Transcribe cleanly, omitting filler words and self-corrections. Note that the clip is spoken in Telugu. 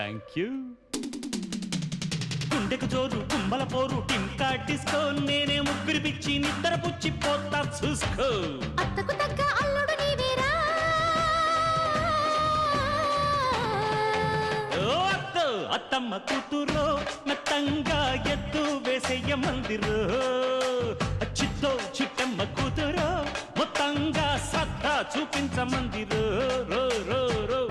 Thank you. గుండెకు జోరు కుమ్మల పోరు టింకా డిస్కో నేనే ముగ్గురి పిచ్చి నిద్ర పుచ్చి పోతా చూసుకో. అత్తకు తగ్గ అల్లుడు నీవేరా. ఓ అత్తో అత్తమ్మ కూతురో మెత్తంగా ఎత్తు వేసేయ మందిరో. చిత్తో చిట్టమ్మ కూతురో మొత్తంగా సత్తా చూపించమందిరో. రో రో రో